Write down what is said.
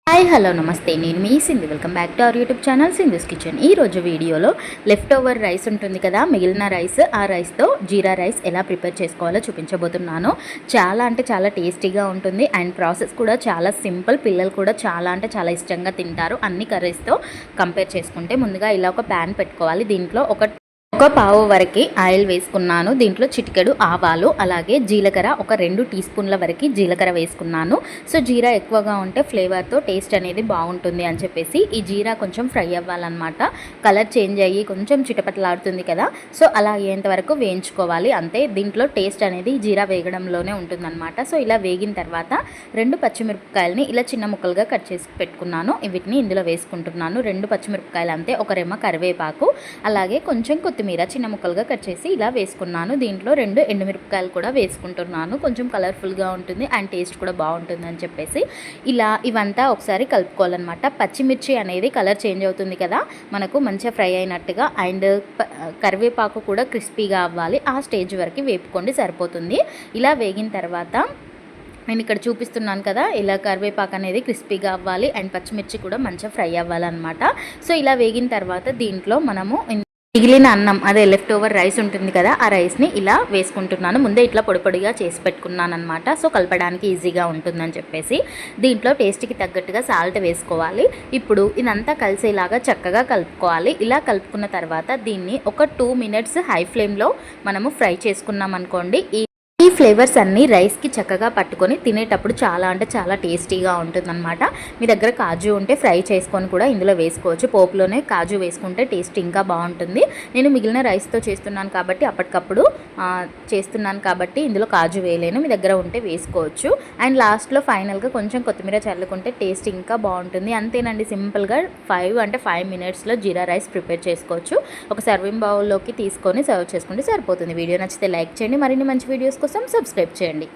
Hi hello నమస్తే, నేను మీ Sindhu. Welcome back to our YouTube channel Sindhu's kitchen. ఈరోజు వీడియోలో లెఫ్ట్ ఓవర్ రైస్ ఉంటుంది కదా, మిగిలిన రైస్, ఆ రైస్తో జీరా రైస్ ఎలా ప్రిపేర్ చేసుకోవాలో చూపించబోతున్నాను. చాలా అంటే చాలా టేస్టీగా ఉంటుంది అండ్ ప్రాసెస్ కూడా చాలా సింపుల్. పిల్లలు కూడా చాలా అంటే చాలా ఇష్టంగా తింటారు అన్ని కర్రీస్తో కంపేర్ చేసుకుంటే. ముందుగా ఇలా ఒక ప్యాన్ పెట్టుకోవాలి. దీంట్లో ఒక పావు వరకు ఆయిల్ వేసుకున్నాను. దీంట్లో చిటికెడు ఆవాలు, అలాగే జీలకర్ర, ఒక 2 టీ స్పూన్ల వరకు జీలకర్ర వేసుకున్నాను. సో జీరా ఎక్కువగా ఉంటే ఫ్లేవర్తో టేస్ట్ అనేది బాగుంటుంది అని చెప్పేసి ఈ జీరా కొంచెం ఫ్రై అవ్వాలన్నమాట. కలర్ చేంజ్ అయ్యి కొంచెం చిటపటలాడుతుంది కదా, సో అలా అయ్యేంత వరకు వేయించుకోవాలి. అంతే, దీంట్లో టేస్ట్ అనేది జీరా వేగడంలోనే ఉంటుందన్నమాట. సో ఇలా వేగిన తర్వాత 2 పచ్చిమిరపకాయలని ఇలా చిన్న ముక్కలుగా కట్ చేసి పెట్టుకున్నాను. వీటిని ఇందులో వేసుకుంటున్నాను. 2 పచ్చిమిరపకాయలు అంతే, ఒక రెమ్మ కరివేపాకు, అలాగే కొంచెం కొత్తిమీర చిన్న ముక్కలుగా కట్ చేసి ఇలా వేసుకున్నాను. దీంట్లో 2 ఎండుమిరపకాయలు కూడా వేసుకుంటున్నాను. కొంచెం కలర్ఫుల్గా ఉంటుంది అండ్ టేస్ట్ కూడా బాగుంటుంది అని చెప్పేసి ఇలా ఇవంతా ఒకసారి కలుపుకోవాలన్నమాట. పచ్చిమిర్చి అనేది కలర్ చేంజ్ అవుతుంది కదా, మనకు మంచిగా ఫ్రై అయినట్టుగా, అండ్ కరివేపాకు కూడా క్రిస్పీగా అవ్వాలి. ఆ స్టేజ్ వరకు వేపుకోండి, సరిపోతుంది. ఇలా వేగిన తర్వాత నేను ఇక్కడ చూపిస్తున్నాను కదా, ఇలా కరివేపాకు అనేది క్రిస్పీగా అవ్వాలి అండ్ పచ్చిమిర్చి కూడా మంచిగా ఫ్రై అవ్వాలన్నమాట. సో ఇలా వేగిన తర్వాత దీంట్లో మనము మిగిలిన అన్నం, అదే లెఫ్ట్ ఓవర్ రైస్ ఉంటుంది కదా, ఆ రైస్ని ఇలా వేసుకుంటున్నాను. ముందే ఇట్లా పొడి పొడిగా చేసి పెట్టుకున్నాను అనమాట. సో కలపడానికి ఈజీగా ఉంటుందని చెప్పేసి దీంట్లో టేస్ట్కి తగ్గట్టుగా సాల్ట్ వేసుకోవాలి. ఇప్పుడు ఇదంతా కలిసేలాగా చక్కగా కలుపుకోవాలి. ఇలా కలుపుకున్న తర్వాత దీన్ని ఒక 2 మినిట్స్ హై ఫ్లేమ్లో మనము ఫ్రై చేసుకున్నాం అనుకోండి. ఈ ఫ్లేవర్స్ అన్నీ రైస్కి చక్కగా పట్టుకొని తినేటప్పుడు చాలా అంటే చాలా టేస్టీగా ఉంటుందన్నమాట. మీ దగ్గర కాజు ఉంటే ఫ్రై చేసుకొని కూడా ఇందులో వేసుకోవచ్చు. పోపులోనే కాజు వేసుకుంటే టేస్ట్ ఇంకా బాగుంటుంది. నేను మిగిలిన రైస్తో చేస్తున్నాను కాబట్టి అప్పటికప్పుడు చేస్తున్నాను కాబట్టి ఇందులో కాజు వేయలేను. మీ దగ్గర ఉంటే వేసుకోవచ్చు. అండ్ లాస్ట్లో ఫైనల్గా కొంచెం కొత్తిమీర చల్లుకుంటే టేస్ట్ ఇంకా బాగుంటుంది. అంతేనండి, సింపుల్గా 5 మినిట్స్లో జీరా రైస్ ప్రిపేర్ చేసుకోవచ్చు. ఒక సర్వింగ్ బౌల్లోకి తీసుకొని సర్వ్ చేసుకుంటే సరిపోతుంది. వీడియో నచ్చితే లైక్ చేయండి. మరిన్ని మంచి వీడియోస్ కోసం సబ్స్క్రైబ్ చేయండి.